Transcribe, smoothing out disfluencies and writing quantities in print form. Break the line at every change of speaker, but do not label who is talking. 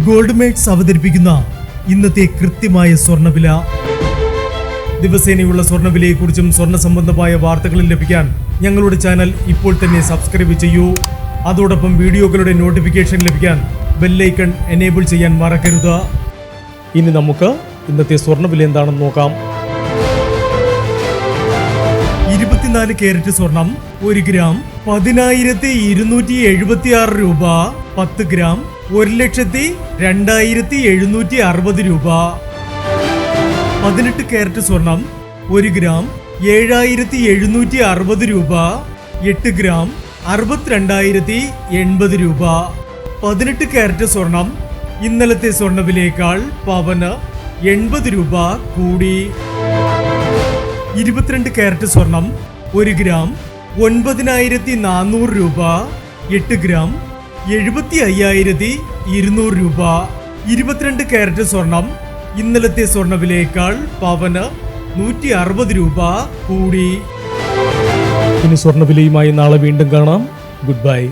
Gold makes അവതരിപ്പിക്കുന്ന ഇന്നത്തെ കൃത്യമായ സ്വർണ്ണവില. ദിവസേനയുള്ള സ്വർണ്ണവിലയെക്കുറിച്ചും സ്വർണ്ണ സംബന്ധമായ വാർത്തകളും ലഭിക്കാൻ ഞങ്ങളുടെ ചാനൽ ഇപ്പോൾ തന്നെ സബ്സ്ക്രൈബ് ചെയ്യൂ. അതോടൊപ്പം വീഡിയോകളുടെ നോട്ടിഫിക്കേഷൻ ലഭിക്കാൻ ബെല്ലൈക്കൺ എനേബിൾ ചെയ്യാൻ മറക്കരുത്. ഇനി നമുക്ക് ഇന്നത്തെ സ്വർണ്ണവില എന്താണെന്ന് നോക്കാം. 24 കാരറ്റ് സ്വർണം 1 ഗ്രാം 10,276 രൂപ. 10 ഗ്രാം 1,02,760 രൂപ. 18 കാരറ്റ് സ്വർണം 1 ഗ്രാം 7,760 രൂപ. 8 ഗ്രാം 62,080 രൂപ. 18 കാരറ്റ് സ്വർണം ഇന്നലത്തെ സ്വർണ്ണവിലയേക്കാൾ പവന് 80 രൂപ കൂടി. 22 കാരറ്റ് സ്വർണം 1 ഗ്രാം 9,400 രൂപ. 8 ഗ്രാം 75,200 രൂപ. 22 കാരറ്റ് സ്വർണം ഇന്നലത്തെ സ്വർണ്ണവിലയേക്കാൾ പവന് 160 രൂപ കൂടി. ഇനി സ്വർണ്ണവിലയുമായി നാളെ വീണ്ടും കാണാം. Good bye.